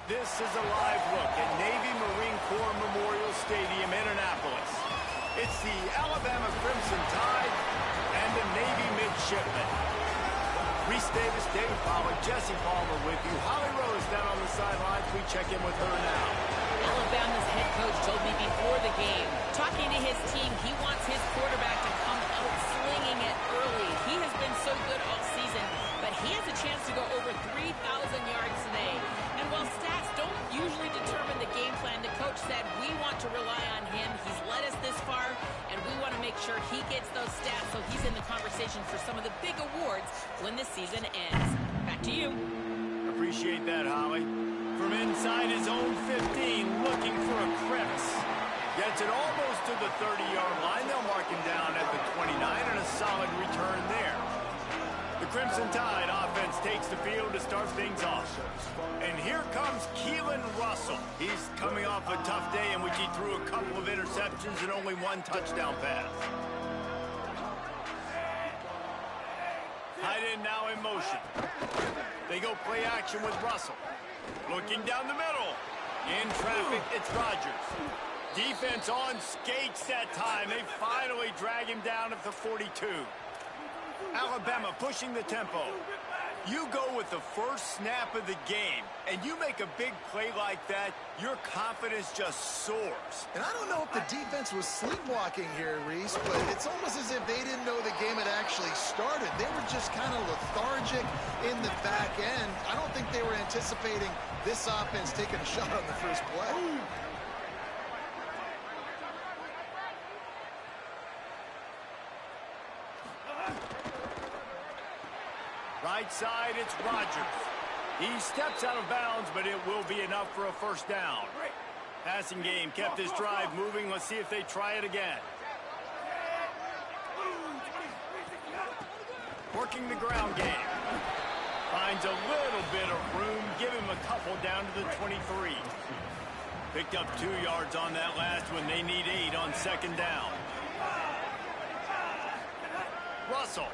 This is a live look at Navy Marine Corps Memorial Stadium in Annapolis. It's the Alabama Crimson Tide and the Navy Midshipmen. Reese Davis, David Pollack, Jesse Palmer with you. Holly Rose down on the sidelines. We check in with her now. Alabama's head coach told me before the game, talking to his team, he wants his quarterback to come out slinging it early. He has been so good all season, but he has a chance to go over 3,000 yards today. And while stats don't usually determine the game plan, the coach said we want to rely on him. He's led us this far, and we want to make sure he gets those stats so he's in the conversation for some of the big awards when the season ends. Back to you. Appreciate that, Holly. From inside his own 15, looking for a crevice. Gets it almost to the 30-yard line. They'll mark him down at the 29, and a solid return there. The Crimson Tide offense takes the field to start things off. And here comes Keelan Russell. He's coming off a tough day in which he threw a couple of interceptions and only one touchdown pass. Tight end now in motion. They go play action with Russell. Looking down the middle. In traffic, it's Rodgers. Defense on skates that time. They finally drag him down at the 42. Alabama pushing the tempo. You go with the first snap of the game, and you make a big play like that, your confidence just soars. And I don't know if the defense was sleepwalking here, Reese, but it's almost as if they didn't know the game had actually started. They were just kind of lethargic in the back end. I don't think they were anticipating this offense taking a shot on the first play. Right side, it's Rodgers. He steps out of bounds, but it will be enough for a first down. Passing game kept his drive moving. Let's see if they try it again. Working the ground game. Finds a little bit of room. Give him a couple down to the 23. Picked up 2 yards on that last one. They need 8 on second down. Russell.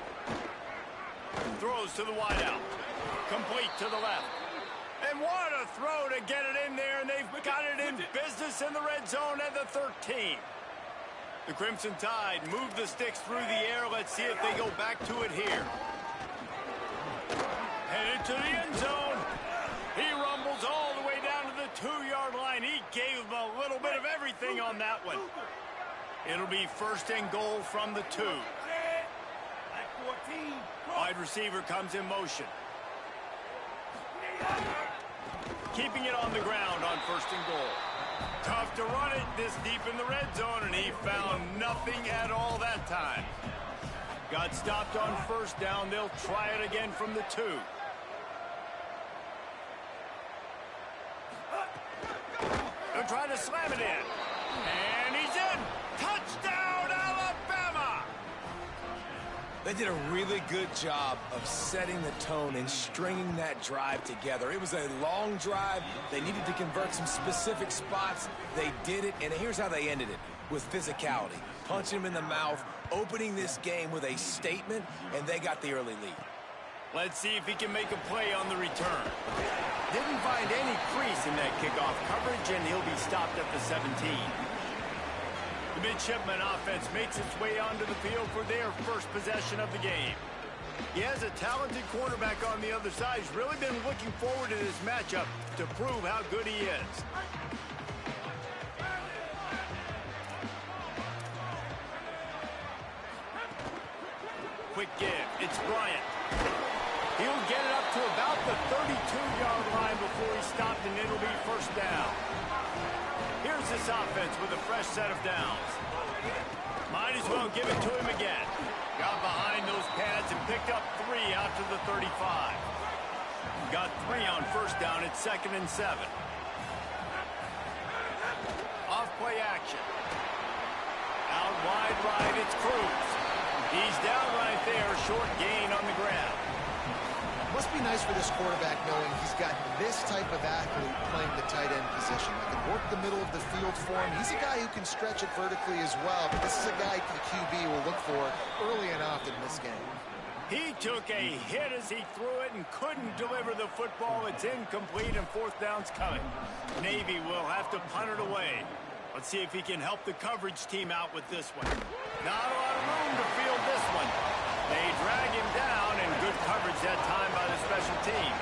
Throws to the wideout. Complete to the left. And what a throw to get it in there, and they've got it in business in the red zone at the 13. The Crimson Tide move the sticks through the air. Let's see if they go back to it here. Headed to the end zone. He rumbles all the way down to the 2-yard line. He gave them a little bit of everything on that one. It'll be first and goal from the 2. Wide receiver comes in motion. Keeping it on the ground on first and goal. Tough to run it this deep in the red zone, and he found nothing at all that time. Got stopped on first down. They'll try it again from the 2. They'll try to slam it in. And he's in. Touchdown, Alabama! They did a really good job of setting the tone and stringing that drive together. It was a long drive. They needed to convert some specific spots. They did it, and here's how they ended it, with physicality. Punching him in the mouth, opening this game with a statement, and they got the early lead. Let's see if he can make a play on the return. Didn't find any crease in that kickoff coverage, and he'll be stopped at the 17. The Midshipman offense makes its way onto the field for their first possession of the game. He has a talented quarterback on the other side. He's really been looking forward to this matchup to prove how good he is. Quick give. It's Bryant. He'll get it up to about the 32-yard line before he's stopped, and it'll be first down. Here's this offense with a fresh set of downs. Might as well give it to him again. Got behind those pads and picked up 3 out to the 35. Got 3 on first down at 2nd and 7. Off play action. Out wide right, it's Cruz. He's down right there, short gain on the ground. Must be nice for this quarterback knowing he's got this type of athlete playing the tight end position. He can work the middle of the field for him. He's a guy who can stretch it vertically as well, but this is a guy the QB will look for early and often in this game. He took a hit as he threw it and couldn't deliver the football. It's incomplete and fourth down's coming. Navy will have to punt it away. Let's see if he can help the coverage team out with this one. Not a lot of room to field this one. They drag him down, and good coverage that time by the special team.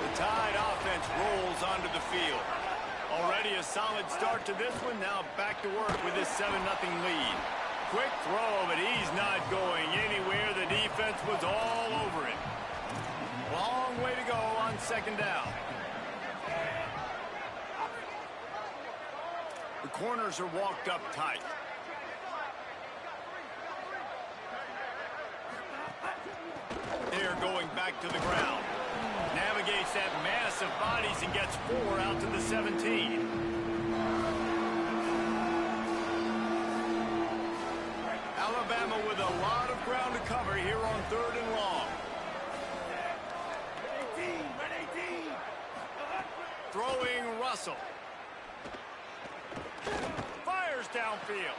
The Tide offense rolls onto the field. Already a solid start to this one. Now back to work with this 7-0 lead. Quick throw, but he's not going anywhere. The defense was all over it. Long way to go on second down. The corners are walked up tight. They're going back to the ground. Navigates that mass of bodies and gets 4 out to the 17. Alabama with a lot of ground to cover here on 3rd and long. Throwing Russell. Fires downfield.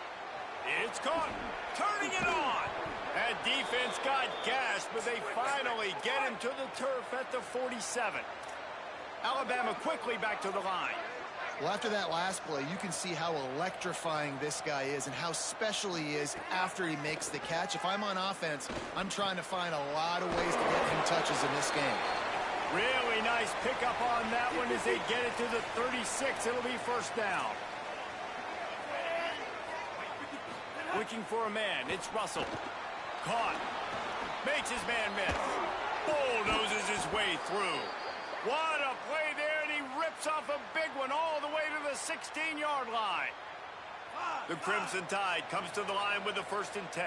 It's caught. Turning it on. That defense got gashed, but they finally get him to the turf at the 47. Alabama quickly back to the line. Well, after that last play, you can see how electrifying this guy is and how special he is after he makes the catch. If I'm on offense, I'm trying to find a lot of ways to get him touches in this game. Really nice pickup on that one as they get it to the 36. It'll be first down. Looking for a man. It's Russell. Caught. Makes his man miss. Bulldozes his way through. What a play there, and he rips off a big one all the way to the 16-yard line. The Crimson Tide comes to the line with the 1st and 10.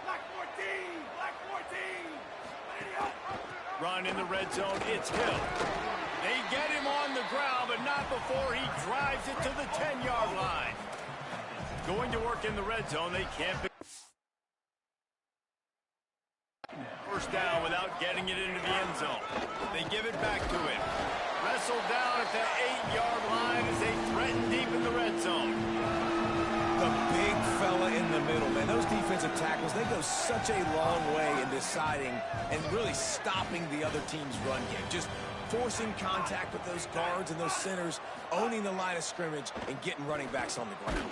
Black 14! Black 14! Run in the red zone. It's Hill. They get him on the ground, but not before he drives it to the 10-yard line. Going to work in the red zone. They can't be first down without getting it into the end zone. They give it back to him. Wrestled down at the 8-yard line as they threaten deep in the red zone. The big fella in the middle, man. Those defensive tackles, they go such a long way in deciding and really stopping the other team's run game. Just forcing contact with those guards and those centers, owning the line of scrimmage, and getting running backs on the ground.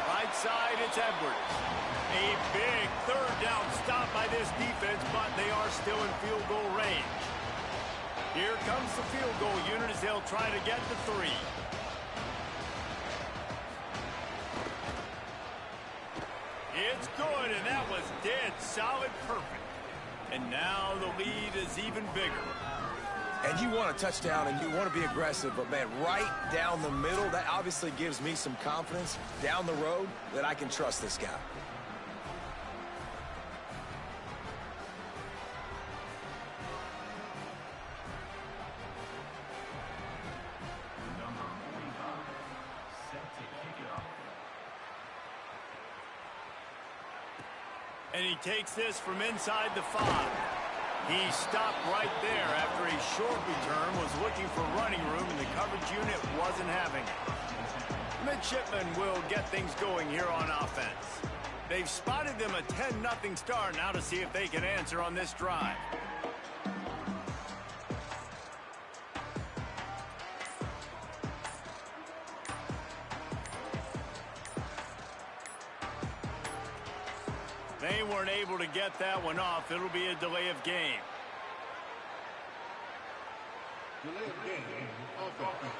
Right side, it's Edwards. A big 3rd down stop by this defense, but they are still in field goal range. Here comes the field goal unit as they'll try to get the 3. It's good, and that was dead solid perfect. And now the lead is even bigger. And you want a touchdown and you want to be aggressive, but man, right down the middle, that obviously gives me some confidence down the road that I can trust this guy. And he takes this from inside the 5. He stopped right there after a short return, was looking for running room, and the coverage unit wasn't having it. Midshipmen will get things going here on offense. They've spotted them a 10-0 start. Now to see if they can answer on this drive. They weren't able to get that one off. It'll be a delay of game. Delay of game. Offense.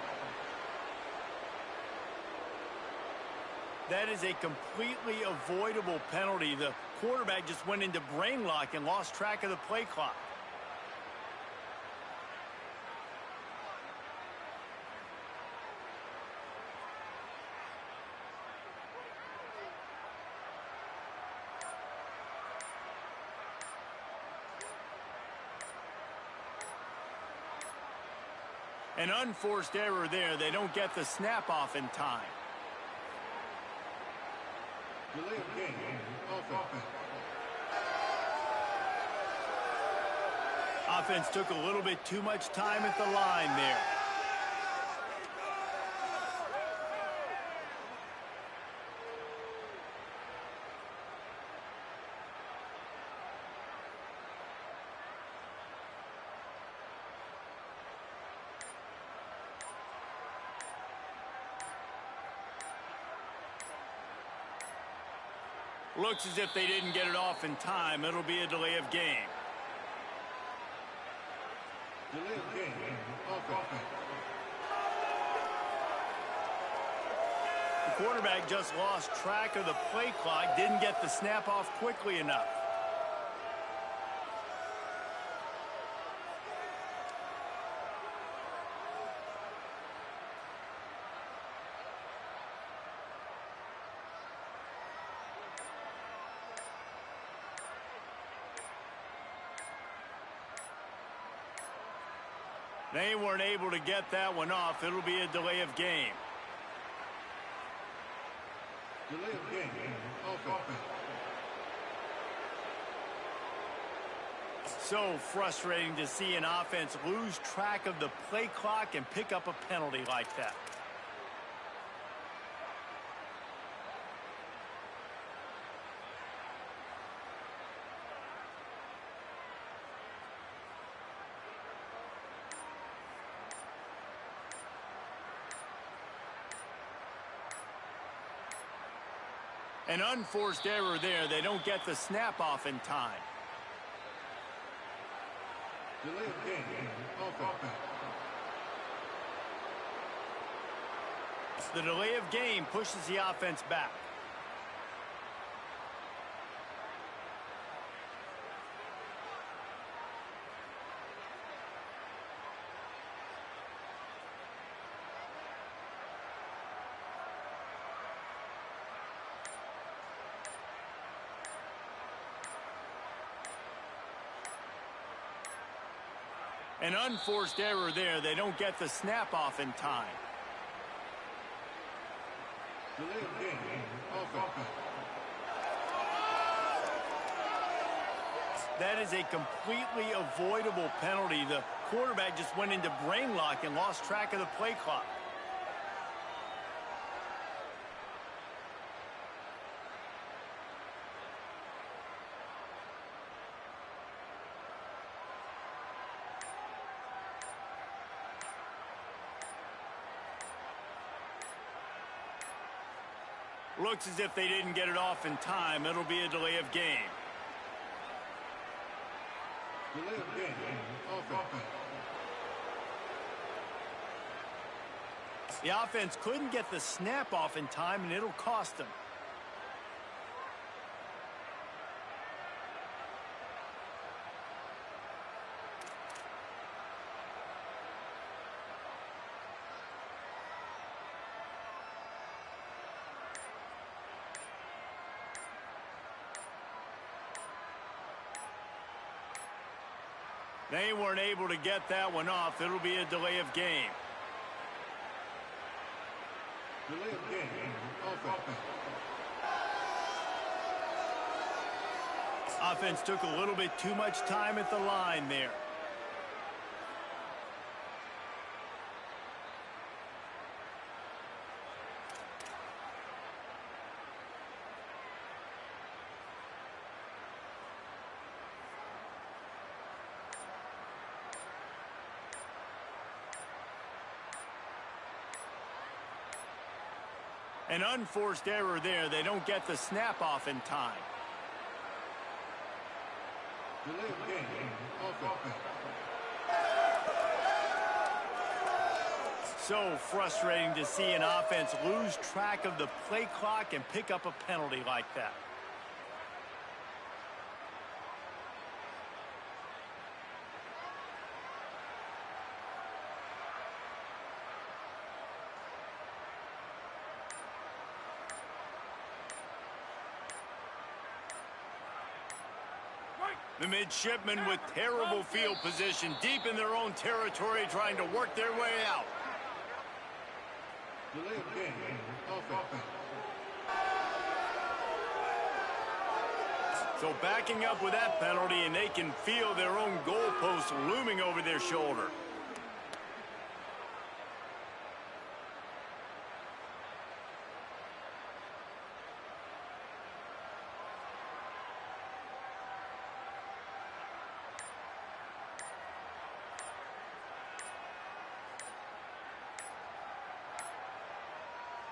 That is a completely avoidable penalty. The quarterback just went into brain lock and lost track of the play clock. An unforced error there. They don't get the snap off in time. Delay of game. Offense. Offense took a little bit too much time at the line there. Looks as if they didn't get it off in time. It'll be a delay of game. Delay of game. Offense. The quarterback just lost track of the play clock, didn't get the snap off quickly enough. They weren't able to get that one off. It'll be a delay of game. Delay of game. Offense. So frustrating to see an offense lose track of the play clock and pick up a penalty like that. An unforced error there. They don't get the snap off in time. Delay of game. Offense. The delay of game pushes the offense back. An unforced error there. They don't get the snap off in time. Delay of game. Offense. That is a completely avoidable penalty. The quarterback just went into brain lock and lost track of the play clock. Looks as if they didn't get it off in time. It'll be a delay of game. Delay of game. Offense. The offense couldn't get the snap off in time, and it'll cost them. They weren't able to get that one off. It'll be a delay of game. Delay of game. Offense. Offense took a little bit too much time at the line there. An unforced error there. They don't get the snap off in time. Delay of game. Offense. So frustrating to see an offense lose track of the play clock and pick up a penalty like that. The midshipmen with terrible field position, deep in their own territory, trying to work their way out. Delay of game. Offense. So backing up with that penalty, and they can feel their own goalpost looming over their shoulder.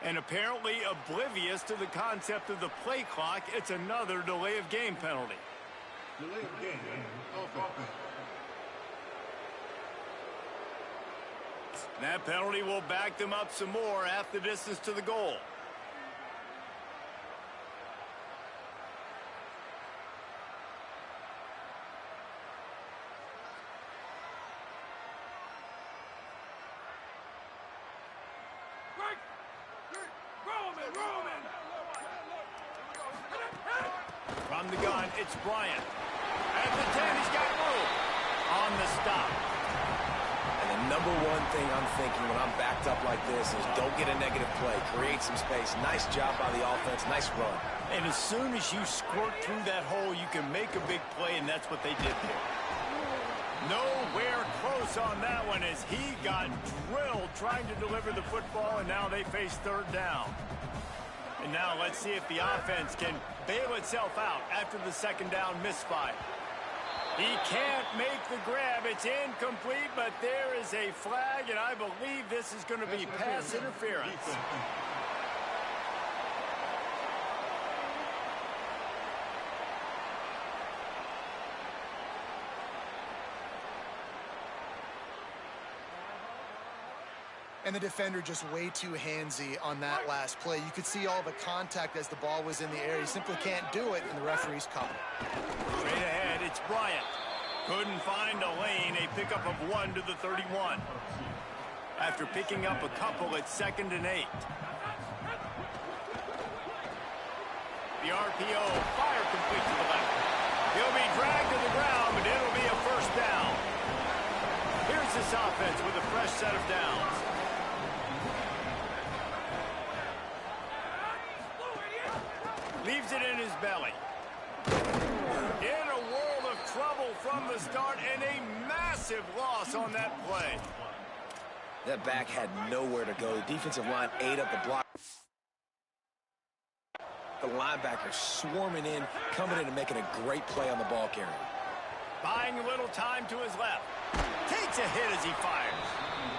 And apparently oblivious to the concept of the play clock, it's another delay of game penalty. Delay of game. Offense. That penalty will back them up some more, half the distance to the goal. From the gun, it's Bryant. At the 10, he's got room. On the stop. And the number one thing I'm thinking when I'm backed up like this is don't get a negative play. Create some space. Nice job by the offense. Nice run. And as soon as you squirt through that hole, you can make a big play, and that's what they did there. Nowhere close on that one as he got drilled trying to deliver the football, and now they face third down. And now let's see if the offense can bail itself out after the second down misfire. He can't make the grab. It's incomplete, but there is a flag, and I believe this is going to be pass interference. And the defender just way too handsy on that last play. You could see all the contact as the ball was in the air. He simply can't do it, and the referee's caught it. Straight ahead, it's Bryant. Couldn't find a lane, a pickup of 1 to the 31. After picking up a couple, it's 2nd and 8. The RPO, fire complete to the left. He'll be dragged to the ground, but it'll be a first down. Here's this offense with a fresh set of downs. Leaves it in his belly. In a world of trouble from the start, and a massive loss on that play. That back had nowhere to go. The defensive line ate up the block. The linebacker swarming in, coming in and making a great play on the ball carrier. Buying a little time to his left. Takes a hit as he fires.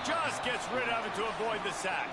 Just gets rid of it to avoid the sack.